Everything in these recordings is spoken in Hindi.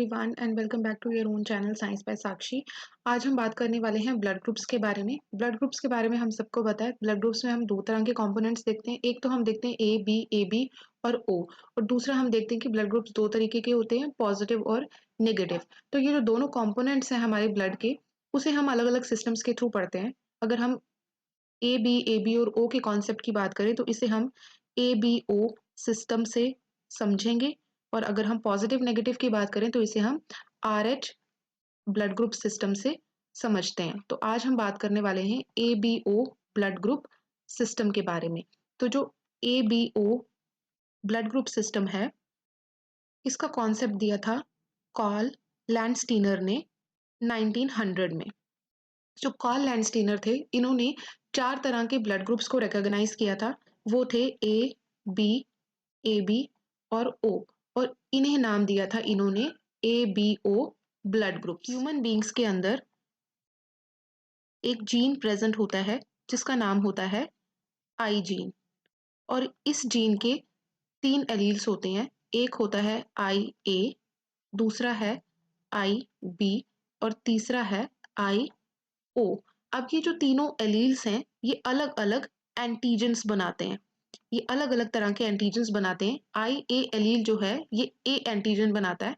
Everyone and welcome back to your own channel science by Sakshi. आज हम बात करने वाले हैं ब्लड ग्रुप्स के बारे में। ब्लड ग्रुप्स के बारे में हम सबको पता है, ब्लड ग्रुप्स में हम दो तरह के कंपोनेंट्स देखते हैं। एक तो हम देखते हैं ए बी और ओ, और दूसरा हम देखते हैं कि ब्लड ग्रुप्स दो तरीके के होते हैं, पॉजिटिव और नेगेटिव। तो ये जो दोनों कंपोनेंट्स हैं हमारे ब्लड के, उसे हम अलग अलग सिस्टम्स के थ्रू पढ़ते हैं। अगर हम ए बी और ओ के कॉन्सेप्ट की बात करें तो इसे हम ए बी ओ सिस्टम से समझेंगे, और अगर हम पॉजिटिव नेगेटिव की बात करें तो इसे हम R H blood group system से समझते हैं। तो आज हम बात करने वाले हैं A B O blood group system के बारे में। तो जो A B O blood group system है, इसका कॉन्सेप्ट दिया था कार्ल लैंडस्टीनर ने 1900 में। जो कार्ल लैंडस्टीनर थे, इन्होंने चार तरह के ब्लड ग्रुप्स को रिकॉग्नाइज किया था। वो थे ए बी और ओ, और इन्हें नाम दिया था इन्होंने A B O blood group. Human beings के अंदर एक जीन प्रेजेंट होता है जिसका नाम होता है आई जीन, और इस जीन के तीन एलील्स होते हैं। एक होता है आई ए, दूसरा है आई बी और तीसरा है आई ओ। अब ये जो तीनों एलील्स हैं, ये अलग अलग एंटीजेंस बनाते हैं। ये अलग अलग तरह के एंटीजेंस बनाते हैं। आई ए एलील जो है ये ए एंटीजन बनाता है,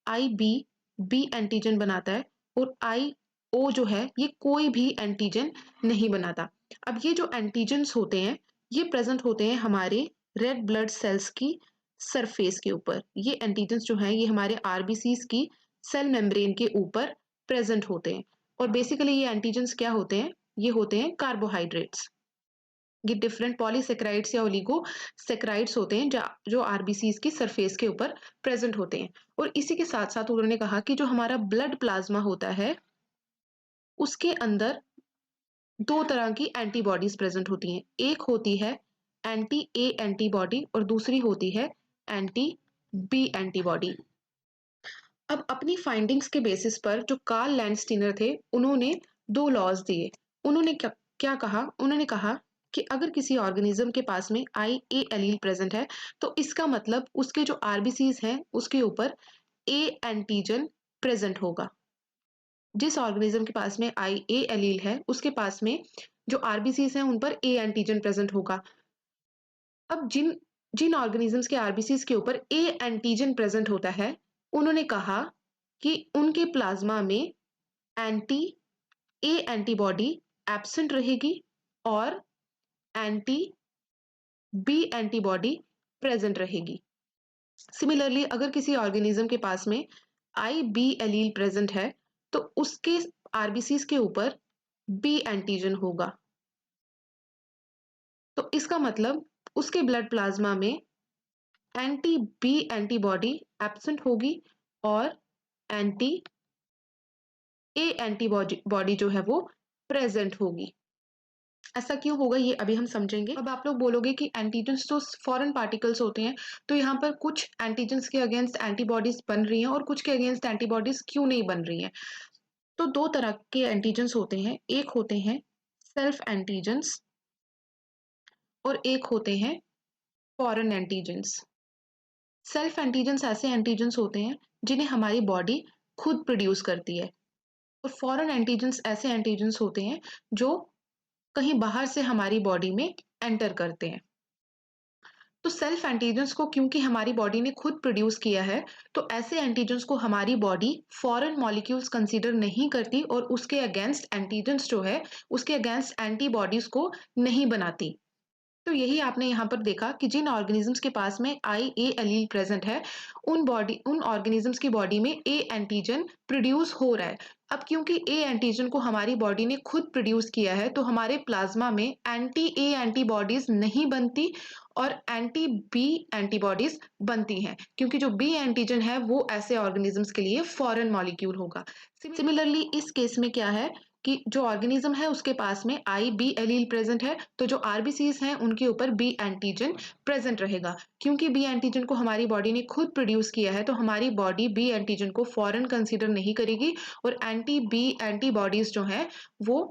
आई बी एंटीजन बनाता है, और आई ओ जो है ये कोई भी एंटीजन नहीं बनाता। अब ये जो एंटीजेंस होते हैं, ये प्रेजेंट होते हैं हमारे रेड ब्लड सेल्स की सरफेस के ऊपर। ये एंटीजेंस जो हैं ये हमारे आरबीसीज की सेल मेम्ब्रेन के ऊपर प्रेजेंट होते हैं। और बेसिकली ये एंटीजेंस क्या होते हैं? ये होते हैं कार्बोहाइड्रेट्स। ये डिफरेंट पॉलीसेक्राइड्स या ओलिगोसेक्राइड्स होते हैं जो आरबीसीज की सरफेस के ऊपर प्रेजेंट होते हैं। और इसी के साथ साथ उन्होंने कहा कि जो हमारा ब्लड प्लाज्मा होता है, उसके अंदर दो तरह की एंटीबॉडीज प्रेजेंट होती हैं। एक होती है एंटी ए एंटीबॉडी और दूसरी होती है एंटी बी एंटीबॉडी। अब अपनी फाइंडिंग्स के बेसिस पर जो कार्ल लैंडस्टीनर थे, उन्होंने दो लॉज दिए। उन्होंने क्या क्या कहा? उन्होंने कहा कि अगर किसी ऑर्गेनिज्म के पास में आई ए एलील प्रेजेंट है, तो इसका मतलब उसके जो आरबीसीज हैं उसके ऊपर ए एंटीजन प्रेजेंट होगा। जिस ऑर्गेनिज्म के पास में आई ए एलील है, उसके पास में जो आरबीसीज हैं उन पर ए एंटीजन प्रेजेंट होगा। अब जिन जिन ऑर्गेनिजम्स के आरबीसीज के ऊपर ए एंटीजन प्रेजेंट होता है, उन्होंने कहा कि उनके प्लाज्मा में एंटी ए एंटीबॉडी एब्सेंट रहेगी और एंटी बी एंटीबॉडी प्रेजेंट रहेगी। सिमिलरली अगर किसी ऑर्गेनिज्म के पास में आई बी एलील प्रेजेंट है, तो उसके आरबीसीज के ऊपर बी एंटीजन होगा। तो इसका मतलब उसके ब्लड प्लाज्मा में एंटी बी एंटीबॉडी एब्सेंट होगी और एंटी ए एंटीबॉडी जो है वो प्रेजेंट होगी। ऐसा क्यों होगा ये अभी हम समझेंगे। अब आप लोग बोलोगे कि एंटीजेंस तो फॉरेन पार्टिकल्स होते हैं, तो यहाँ पर कुछ एंटीजेंस के अगेंस्ट एंटीबॉडीज बन रही हैं और कुछ के अगेंस्ट एंटीबॉडीज क्यों नहीं बन रही हैं? तो दो तरह के एंटीजेंस होते हैं। एक होते हैं सेल्फ एंटीजेंस और एक होते हैं फॉरेन एंटीजेंस। सेल्फ एंटीजेंस ऐसे एंटीजेंस होते हैं जिन्हें हमारी बॉडी खुद प्रोड्यूस करती है, और फॉरेन एंटीजेंस ऐसे एंटीजेंस होते हैं जो कहीं बाहर से हमारी बॉडी में एंटर करते हैं। तो सेल्फ एंटीजेंस को क्योंकि हमारी बॉडी ने खुद प्रोड्यूस किया है, तो ऐसे एंटीजेंस को हमारी बॉडी फॉरेन मॉलिक्यूल्स कंसीडर नहीं करती और उसके अगेंस्ट एंटीजेंस जो है, उसके अगेंस्ट एंटीबॉडीज को नहीं बनाती। तो यही आपने यहाँ पर देखा कि जिन ऑर्गेनिजम्स के पास में आई ए एलील प्रेजेंट है, उन ऑर्गेनिजम्स की बॉडी में ए एंटीजन प्रोड्यूस हो रहा है। अब क्योंकि ए एंटीजन को हमारी बॉडी ने खुद प्रोड्यूस किया है, तो हमारे प्लाज्मा में एंटी ए एंटीबॉडीज नहीं बनती और एंटी बी एंटीबॉडीज बनती हैं, क्योंकि जो बी एंटीजन है वो ऐसे ऑर्गेनिजम्स के लिए फॉरेन मॉलिक्यूल होगा। सिमिलरली इस केस में क्या है कि जो ऑर्गेनिज्म है उसके पास में आई बी एलील प्रेजेंट है, तो जो आरबीसीज हैं उनके ऊपर बी एंटीजन प्रेजेंट रहेगा। क्योंकि बी एंटीजन को हमारी बॉडी ने खुद प्रोड्यूस किया है, तो हमारी बॉडी बी एंटीजन को फॉरेन कंसीडर नहीं करेगी और एंटी बी एंटीबॉडीज जो हैं वो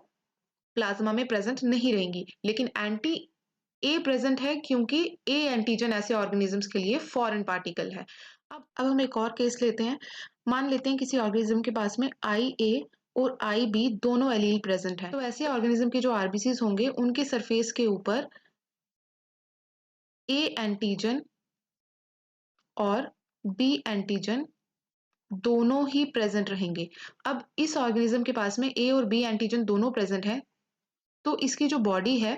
प्लाज्मा में प्रेजेंट नहीं रहेंगी। लेकिन एंटी ए प्रेजेंट है क्योंकि ए एंटीजन ऐसे ऑर्गेनिजम्स के लिए फॉरेन पार्टिकल है। अब हम एक और केस लेते हैं। मान लेते हैं किसी ऑर्गेनिज्म के पास में IA और IB दोनों एलील प्रेजेंट है। तो ऐसे ऑर्गेनिज्म के जो आरबीसीज होंगे उनके सरफेस के ऊपर A एंटीजन और B एंटीजन दोनों ही प्रेजेंट रहेंगे। अब इस ऑर्गेनिज्म के पास में A और B एंटीजन दोनों प्रेजेंट है, तो इसकी जो बॉडी है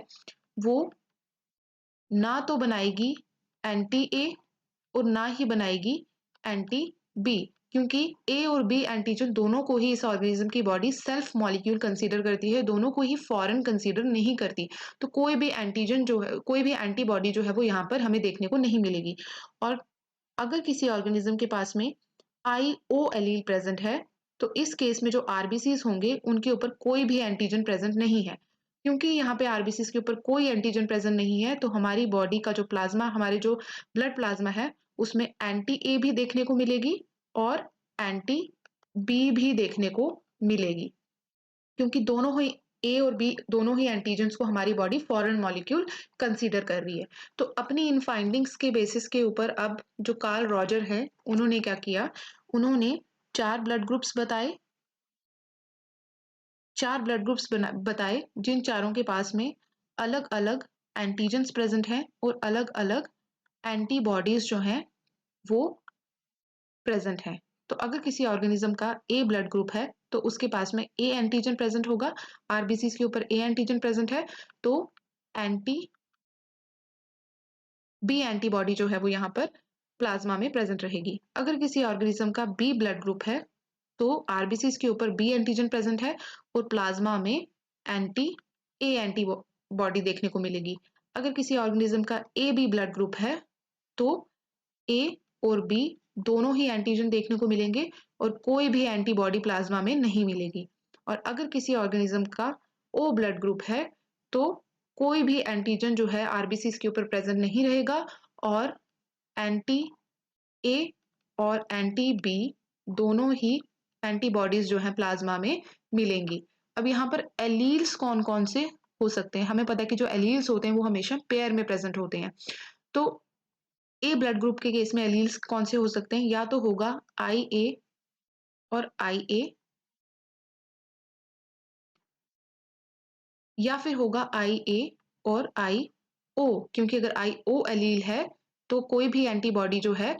वो ना तो बनाएगी एंटी ए और ना ही बनाएगी एंटी बी, क्योंकि ए और बी एंटीजन दोनों को ही इस ऑर्गेनिज्म की बॉडी सेल्फ मॉलिक्यूल कंसीडर करती है, दोनों को ही फॉरेन कंसीडर नहीं करती। तो कोई भी एंटीजन जो है, कोई भी एंटीबॉडी जो है वो यहाँ पर हमें देखने को नहीं मिलेगी। और अगर किसी ऑर्गेनिज्म के पास में IO एलील प्रेजेंट है, तो इस केस में जो आरबीसीज होंगे उनके ऊपर कोई भी एंटीजन प्रेजेंट नहीं है। क्योंकि यहाँ पे आरबीसीज के ऊपर कोई एंटीजन प्रेजेंट नहीं है, तो हमारी बॉडी का जो प्लाज्मा, हमारे जो ब्लड प्लाज्मा है उसमें एंटी ए भी देखने को मिलेगी और एंटी बी भी देखने को मिलेगी, क्योंकि दोनों ही ए और बी दोनों ही एंटीजन्स को हमारी बॉडी फॉरेन मॉलिक्यूल कंसीडर कर रही है। तो अपनी इन फाइंडिंग्स के बेसिस के ऊपर अब जो कार्ल रॉजर है उन्होंने क्या किया, उन्होंने 4 ब्लड ग्रुप्स बताए, 4 ब्लड ग्रुप्स बताए जिन चारों के पास में अलग अलग एंटीजन्स प्रेजेंट हैं और अलग अलग एंटीबॉडीज जो हैं वो प्रेजेंट है। तो अगर किसी ऑर्गेनिज्म का ए ब्लड ग्रुप है तो उसके पास में ए एंटीजन प्रेजेंट होगा, आरबीसीज के ऊपर ए एंटीजन प्रेजेंट है तो एंटी बी एंटीबॉडी जो है वो यहाँ पर प्लाज्मा में प्रेजेंट रहेगी। अगर किसी ऑर्गेनिज्म का बी ब्लड ग्रुप है तो आरबीसीज के ऊपर बी एंटीजन प्रेजेंट है और प्लाज्मा में एंटी ए एंटीबॉडी देखने को मिलेगी। अगर किसी ऑर्गेनिज्म का ए बी ब्लड ग्रुप है तो ए और बी दोनों ही एंटीजन देखने को मिलेंगे और कोई भी एंटीबॉडी प्लाज्मा में नहीं मिलेगी। और अगर किसी ऑर्गेनिज्म का ओ ब्लड ग्रुप है तो कोई भी एंटीजन जो है आरबीसीज के ऊपर प्रेजेंट नहीं रहेगा और एंटी ए और एंटी बी दोनों ही एंटीबॉडीज जो है प्लाज्मा में मिलेंगी। अब यहाँ पर एलील्स कौन कौन से हो सकते हैं, हमें पता है कि जो एलील्स होते हैं वो हमेशा पेयर में प्रेजेंट होते हैं। तो ए ब्लड ग्रुप के केस में एलील्स कौन से हो सकते हैं, या तो होगा IA और IA या फिर IA और IO, क्योंकि अगर IO एलील है तो कोई भी एंटीबॉडी जो है,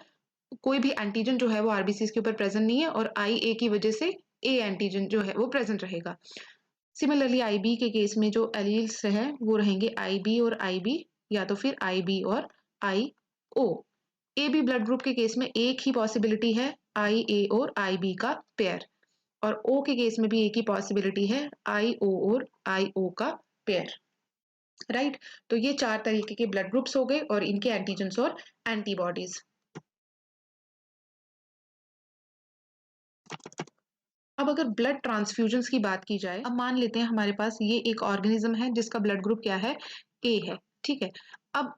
कोई भी एंटीजन जो है वो आरबीसीज के ऊपर प्रेजेंट नहीं है और IA की वजह से ए एंटीजन जो है वो प्रेजेंट रहेगा। सिमिलरली IB के केस में जो एलील्स है वो रहेंगे IB और IB या तो फिर IB और IO। AB ब्लड ग्रुप के केस में एक ही पॉसिबिलिटी है IA और IB का पेयर, और O के केस में भी एक ही पॉसिबिलिटी है IO और IO का पेयर। राइट, तो ये 4 तरीके के ब्लड ग्रुप्स हो गए और इनके एंटीजन्स और एंटीबॉडीज। अब अगर ब्लड ट्रांसफ्यूजन्स की बात की जाए, अब मान लेते हैं हमारे पास ये एक ऑर्गेनिज्म है जिसका ब्लड ग्रुप क्या है, A है। ठीक है, अब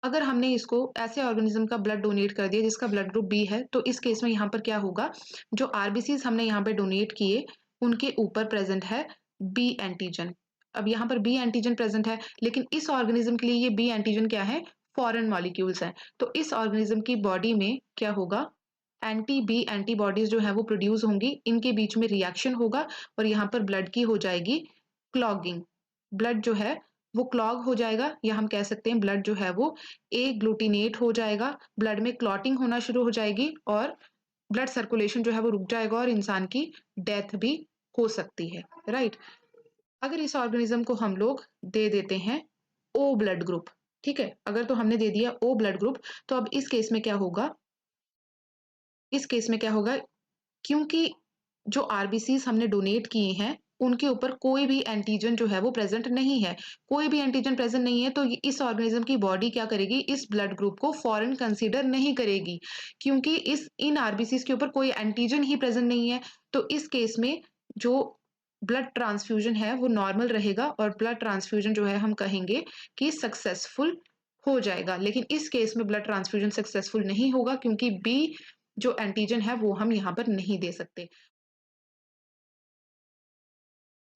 अगर हमने इसको ऐसे ऑर्गेनिज्म का ब्लड डोनेट कर दिया जिसका ब्लड ग्रुप बी है, तो इस केस में यहाँ पर क्या होगा, जो आरबीसीज हमने यहाँ पे डोनेट किए उनके ऊपर प्रेजेंट है बी एंटीजन। अब यहाँ पर बी एंटीजन प्रेजेंट है, लेकिन इस ऑर्गेनिज्म के लिए ये बी एंटीजन क्या है, फॉरेन मॉलिक्यूल्स हैं। तो इस ऑर्गेनिज्म की बॉडी में क्या होगा, एंटी बी एंटीबॉडीज जो है वो प्रोड्यूस होंगी, इनके बीच में रिएक्शन होगा और यहाँ पर ब्लड की हो जाएगी क्लॉगिंग। ब्लड जो है वो क्लॉग हो जाएगा, या हम कह सकते हैं ब्लड जो है वो एग्लूटिनेट हो जाएगा, ब्लड में क्लॉटिंग होना शुरू हो जाएगी और ब्लड सर्कुलेशन जो है वो रुक जाएगा और इंसान की डेथ भी हो सकती है। राइट, अगर इस ऑर्गेनिज्म को हम लोग दे देते हैं ओ ब्लड ग्रुप, ठीक है, अगर तो हमने दे दिया ओ ब्लड ग्रुप, तो अब इस केस में क्या होगा, इस केस में क्या होगा, क्योंकि जो आरबीसीज हमने डोनेट किए हैं उनके ऊपर कोई भी एंटीजन जो है वो प्रेजेंट नहीं है, कोई भी एंटीजन प्रेजेंट नहीं है, तो इस ऑर्गेनिज्म की बॉडी क्या करेगी, इस ब्लड ग्रुप को फॉरेन कंसीडर नहीं करेगी, क्योंकि इस इन आरबीसीज के ऊपर कोई एंटीजन ही प्रेजेंट नहीं है। तो इस केस में जो ब्लड ट्रांसफ्यूजन है वो नॉर्मल रहेगा और ब्लड ट्रांसफ्यूजन जो है हम कहेंगे कि सक्सेसफुल हो जाएगा। लेकिन इस केस में ब्लड ट्रांसफ्यूजन सक्सेसफुल नहीं होगा क्योंकि बी जो एंटीजन है वो हम यहाँ पर नहीं दे सकते।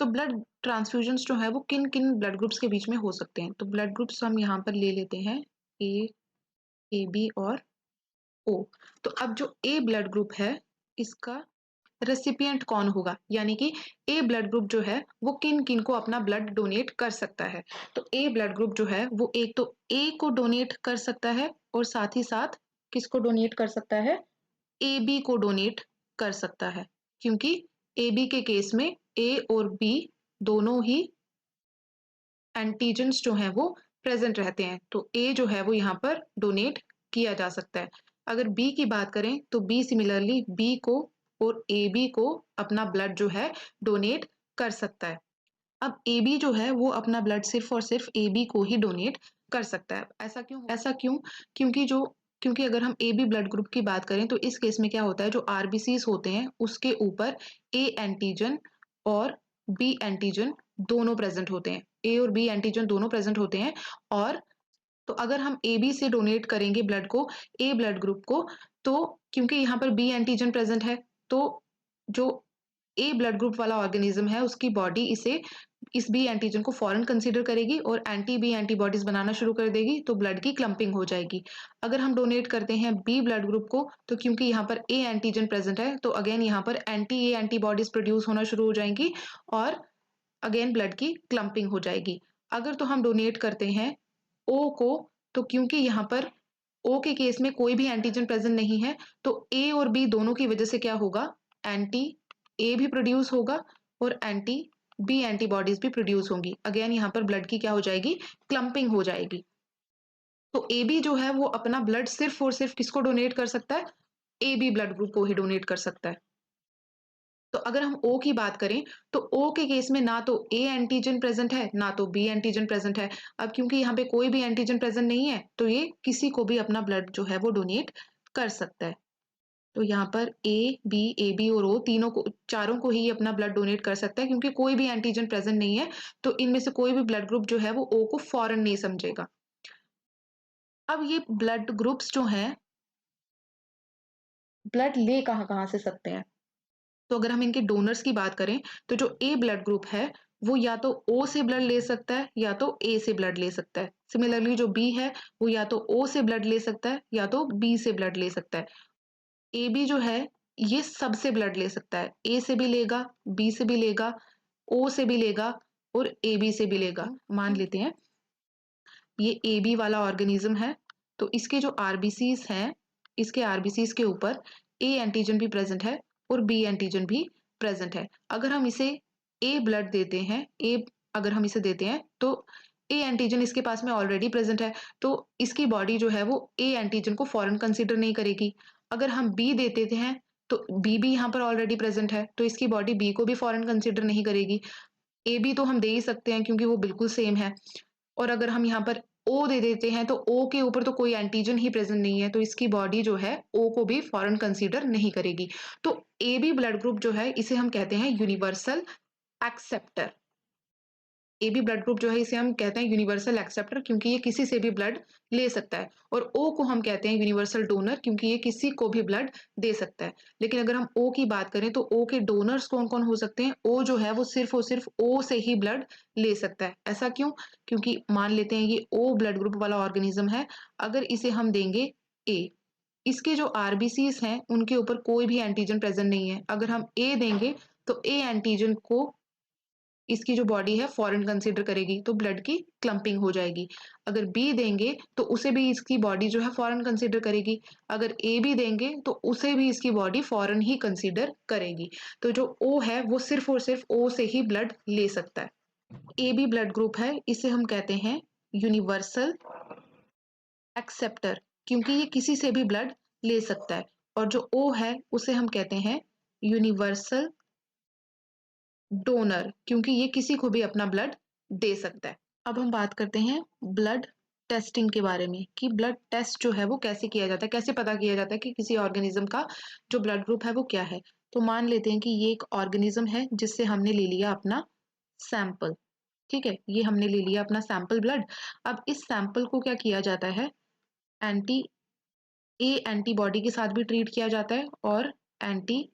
तो ब्लड ट्रांसफ्यूजन्स जो है वो किन किन ब्लड ग्रुप्स के बीच में हो सकते हैं, तो ब्लड ग्रुप्स हम यहाँ पर ले लेते हैं ए, AB और ओ। तो अब जो ए ब्लड ग्रुप है इसका रेसिपिएंट कौन होगा, यानी कि ए ब्लड ग्रुप जो है वो किन किन को अपना ब्लड डोनेट कर सकता है। तो ए ब्लड ग्रुप जो है वो एक तो ए को डोनेट कर सकता है और साथ ही साथ किसको डोनेट कर सकता है, ए बी को डोनेट कर सकता है, क्योंकि ए बी के केस में ए और बी दोनों ही एंटीजेंस जो हैं वो प्रेजेंट रहते हैं, तो ए जो है वो यहाँ पर डोनेट किया जा सकता है। अगर बी की बात करें तो बी सिमिलरली बी को और ए बी को अपना ब्लड जो है डोनेट कर सकता है। अब ए बी जो है वो अपना ब्लड सिर्फ और सिर्फ ए बी को ही डोनेट कर सकता है। ऐसा क्यों? क्योंकि अगर हम ए बी ब्लड ग्रुप की बात करें तो इस केस में क्या होता है, जो आरबीसीज होते हैं उसके ऊपर ए एंटीजन और बी एंटीजन दोनों प्रेजेंट होते हैं, ए और बी एंटीजन दोनों प्रेजेंट होते हैं। और तो अगर हम ए बी से डोनेट करेंगे ब्लड को ए ब्लड ग्रुप को, तो क्योंकि यहाँ पर बी एंटीजन प्रेजेंट है, तो जो ए ब्लड ग्रुप वाला ऑर्गेनिज्म है उसकी बॉडी इस बी एंटीजन को फॉरन कंसीडर करेगी और एंटी बी एंटीबॉडीज बनाना शुरू कर देगी, तो ब्लड की क्लम्पिंग हो जाएगी। अगर हम डोनेट करते हैं बी ब्लड ग्रुप को, तो क्योंकि यहाँ पर ए एंटीजन प्रेजेंट है तो अगेन यहाँ पर एंटी ए एंटीबॉडीज प्रोड्यूस होना शुरू हो जाएंगी और अगेन ब्लड की क्लम्पिंग हो जाएगी। अगर तो हम डोनेट करते हैं ओ को, तो क्योंकि यहाँ पर ओ के केस में कोई भी एंटीजन प्रेजेंट नहीं है, तो ए और बी दोनों की वजह से क्या होगा, एंटी ए भी प्रोड्यूस होगा और एंटी बी एंटीबॉडीज भी प्रोड्यूस होंगी। अगेन यहाँ पर ब्लड की क्या हो जाएगी, क्लम्पिंग हो जाएगी। तो ए बी जो है वो अपना ब्लड सिर्फ और सिर्फ किसको डोनेट कर सकता है, ए बी ब्लड ग्रुप को ही डोनेट कर सकता है। तो अगर हम ओ की बात करें तो ओ के केस में ना तो ए एंटीजन प्रेजेंट है ना तो बी एंटीजन प्रेजेंट है। अब क्योंकि यहाँ पे कोई भी एंटीजन प्रेजेंट नहीं है तो ये किसी को भी अपना ब्लड जो है वो डोनेट कर सकता है। तो यहाँ पर ए बी और ओ तीनों को, चारों को ही अपना ब्लड डोनेट कर सकता है, क्योंकि कोई भी एंटीजन प्रेजेंट नहीं है तो इनमें से कोई भी ब्लड ग्रुप जो है वो ओ को फॉरन नहीं समझेगा। अब ये ब्लड ग्रुप्स जो हैं ब्लड ले कहाँ कहाँ से सकते हैं, तो अगर हम इनके डोनर्स की बात करें तो जो ए ब्लड ग्रुप है वो या तो ओ से ब्लड ले सकता है या तो ए से ब्लड ले सकता है। सिमिलरली जो बी है वो या तो ओ से ब्लड ले सकता है या तो बी से ब्लड ले सकता है। ए बी जो है ये सबसे ब्लड ले सकता है, ए से भी लेगा, बी से भी लेगा, ओ से भी लेगा और ए बी से भी लेगा। मान लेते हैं ये ए बी वाला ऑर्गेनिज्म है, तो इसके जो आरबीसीज हैं इसके आरबीसीज के ऊपर ए एंटीजन भी प्रेजेंट है और बी एंटीजन भी प्रेजेंट है। अगर हम इसे ए ब्लड देते हैं, ए अगर हम इसे देते हैं तो ए एंटीजन इसके पास में ऑलरेडी प्रेजेंट है, तो इसकी बॉडी जो है वो ए एंटीजन को फॉरन कंसीडर नहीं करेगी। अगर हम बी देते हैं तो बी भी यहाँ पर ऑलरेडी प्रेजेंट है, तो इसकी बॉडी बी को भी फॉरन कंसीडर नहीं करेगी। ए बी तो हम दे ही सकते हैं क्योंकि वो बिल्कुल सेम है। और अगर हम यहाँ पर ओ दे देते हैं तो ओ के ऊपर तो कोई एंटीजन ही प्रेजेंट नहीं है, तो इसकी बॉडी जो है ओ को भी फॉरन कंसीडर नहीं करेगी। तो ए बी ब्लड ग्रुप जो है इसे हम कहते हैं universal acceptor. A B blood group जो है इसे हम कहते हैं यूनिवर्सल एक्सेप्टर, क्योंकि ये किसी से भी ब्लड ले सकता है। और ओ को हम कहते हैं यूनिवर्सल डोनर, क्योंकि ये किसी को भी ब्लड दे सकता है। लेकिन अगर हम ओ की बात करें तो ओ के डोनर्स कौन कौन हो सकते हैं, ओ जो है वो सिर्फ और सिर्फ ओ से ही ब्लड ले सकता है। ऐसा क्यों? क्योंकि मान लेते हैं ये ओ ब्लड ग्रुप वाला ऑर्गेनिज्म है, अगर इसे हम देंगे ए, इसके जो आरबीसीज हैं उनके ऊपर कोई भी एंटीजन प्रेजेंट नहीं है। अगर हम ए देंगे तो ए एंटीजन को इसकी जो बॉडी है फॉरेन कंसीडर करेगी, तो ब्लड की क्लम्पिंग हो जाएगी। अगर बी देंगे तो उसे भी इसकी बॉडी जो है फॉरेन कंसीडर करेगी। अगर ए भी देंगे तो उसे भी इसकी बॉडी फॉरेन ही कंसीडर करेगी। तो जो ओ है वो सिर्फ और सिर्फ ओ से ही ब्लड ले सकता है। ए बी ब्लड ग्रुप है, इसे हम कहते हैं यूनिवर्सल एक्सेप्टर, क्योंकि ये किसी से भी ब्लड ले सकता है। और जो ओ है उसे हम कहते हैं यूनिवर्सल डोनर, क्योंकि ये किसी को भी अपना ब्लड दे सकता है। अब हम बात करते हैं ब्लड टेस्टिंग के बारे में कि ब्लड टेस्ट जो है वो कैसे किया जाता है, कैसे पता किया जाता है कि किसी ऑर्गेनिज्म का जो ब्लड ग्रुप है वो क्या है। तो मान लेते हैं कि ये एक ऑर्गेनिज्म है जिससे हमने ले लिया अपना सैंपल। ठीक है, ये हमने ले लिया अपना सैंपल ब्लड। अब इस सैंपल को क्या किया जाता है, एंटी ए एंटीबॉडी के साथ भी ट्रीट किया जाता है और एंटी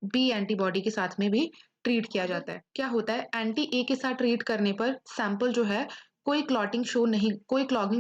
बी एंटीबॉडी के साथ में भी ट्रीट किया जाता है। क्या होता है, एंटी ए के साथ ट्रीट करने पर सैंपल जो है कोई क्लॉगिंग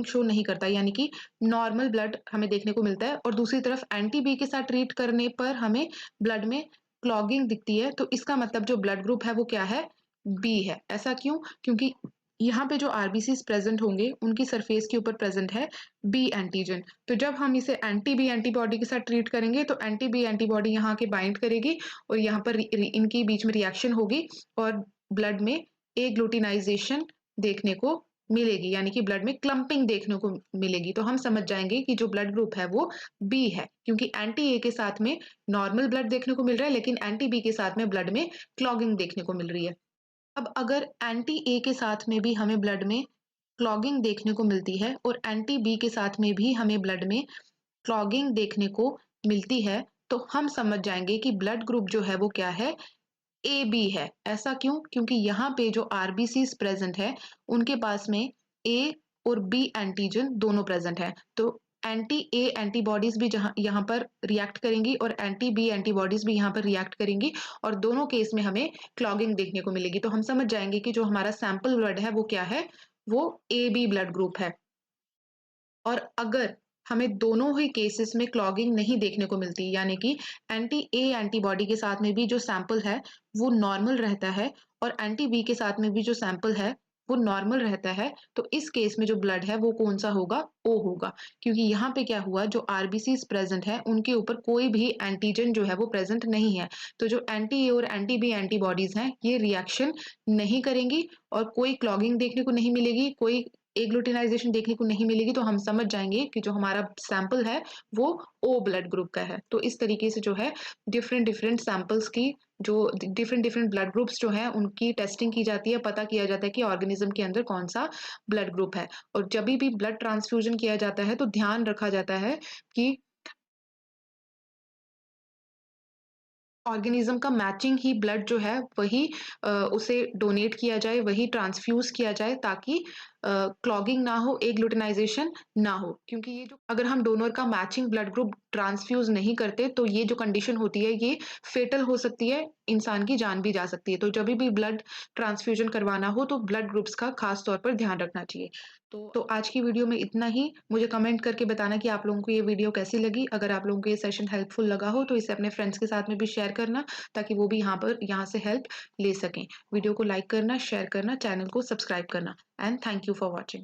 शो नहीं करता, यानी कि नॉर्मल ब्लड हमें देखने को मिलता है, और दूसरी तरफ एंटी बी के साथ ट्रीट करने पर हमें ब्लड में क्लॉगिंग दिखती है। तो इसका मतलब जो ब्लड ग्रुप है वो क्या है? बी है। ऐसा क्यों? क्योंकि यहाँ पे जो आरबीसीज प्रेजेंट होंगे उनकी सरफेस के ऊपर प्रेजेंट है बी एंटीजन। तो जब हम इसे एंटी बी एंटीबॉडी के साथ ट्रीट करेंगे तो एंटी बी एंटीबॉडी यहाँ के बाइंड करेगी और यहाँ पर इनके बीच में रिएक्शन होगी और ब्लड में एग्लूटिनाइजेशन देखने को मिलेगी, यानी कि ब्लड में क्लम्पिंग देखने को मिलेगी। तो हम समझ जाएंगे कि जो ब्लड ग्रुप है वो बी है, क्योंकि एंटी ए के साथ में नॉर्मल ब्लड देखने को मिल रहा है, लेकिन एंटी बी के साथ में ब्लड में क्लॉगिंग देखने को मिल रही है। अब अगर एंटी ए के साथ में भी हमें ब्लड में क्लॉगिंग देखने को मिलती है और एंटी बी के साथ में भी हमें ब्लड में क्लॉगिंग देखने को मिलती है, तो हम समझ जाएंगे कि ब्लड ग्रुप जो है वो क्या है? ए बी है। ऐसा क्यों? क्योंकि यहाँ पे जो आरबीसीज प्रेजेंट है उनके पास में ए और बी एंटीजन दोनों प्रेजेंट है। तो एंटी ए एंटीबॉडीज भी जहाँ यहाँ पर रिएक्ट करेंगी और एंटी बी एंटीबॉडीज भी यहाँ पर रिएक्ट करेंगी और दोनों केस में हमें क्लॉगिंग देखने को मिलेगी। तो हम समझ जाएंगे कि जो हमारा सैंपल ब्लड है वो क्या है? वो ए बी ब्लड ग्रुप है। और अगर हमें दोनों ही केसेस में क्लॉगिंग नहीं देखने को मिलती, यानी कि एंटी ए एंटीबॉडी के साथ में भी जो सैंपल है वो नॉर्मल रहता है और एंटी बी के साथ में भी जो सैंपल है वो नॉर्मल रहता है, तो इस केस में जो ब्लड है वो कौन सा होगा? ओ होगा। क्योंकि यहाँ पे क्या हुआ, जो आरबीसीज प्रेजेंट है उनके ऊपर कोई भी एंटीजन जो है वो प्रेजेंट नहीं है। तो जो एंटी ए और एंटी बी एंटीबॉडीज हैं ये रिएक्शन नहीं करेंगी और कोई क्लॉगिंग देखने को नहीं मिलेगी, कोई एग्लूटिनाइजेशन देखने को नहीं मिलेगी। तो हम समझ जाएंगे कि जो हमारा सैंपल है वो ओ ब्लड ग्रुप का है। तो इस तरीके से जो है डिफरेंट डिफरेंट सैंपल्स की जो डिफरेंट डिफरेंट ब्लड ग्रुप्स जो है उनकी टेस्टिंग की जाती है, पता किया जाता है कि ऑर्गेनिज्म के अंदर कौन सा ब्लड ग्रुप है। और जब भी ब्लड ट्रांसफ्यूजन किया जाता है तो ध्यान रखा जाता है कि ऑर्गेनिज्म का मैचिंग ही ब्लड जो है वही उसे डोनेट किया जाए, वही ट्रांसफ्यूज किया जाए, ताकि क्लॉगिंग ना हो, एग्लूटिनाइजेशन ना हो। क्योंकि ये जो अगर हम डोनर का मैचिंग ब्लड ग्रुप ट्रांसफ्यूज नहीं करते तो ये जो कंडीशन होती है ये फेटल हो सकती है, इंसान की जान भी जा सकती है। तो जब भी ब्लड ट्रांसफ्यूजन करवाना हो तो ब्लड ग्रुप्स का खास तौर पर ध्यान रखना चाहिए। तो आज की वीडियो में इतना ही। मुझे कमेंट करके बताना कि आप लोगों को ये वीडियो कैसी लगी। अगर आप लोगों को ये सेशन हेल्पफुल लगा हो तो इसे अपने फ्रेंड्स के साथ में भी शेयर करना, ताकि वो भी यहाँ से हेल्प ले सकें। वीडियो को लाइक करना, शेयर करना, चैनल को सब्सक्राइब करना। And thank you for watching.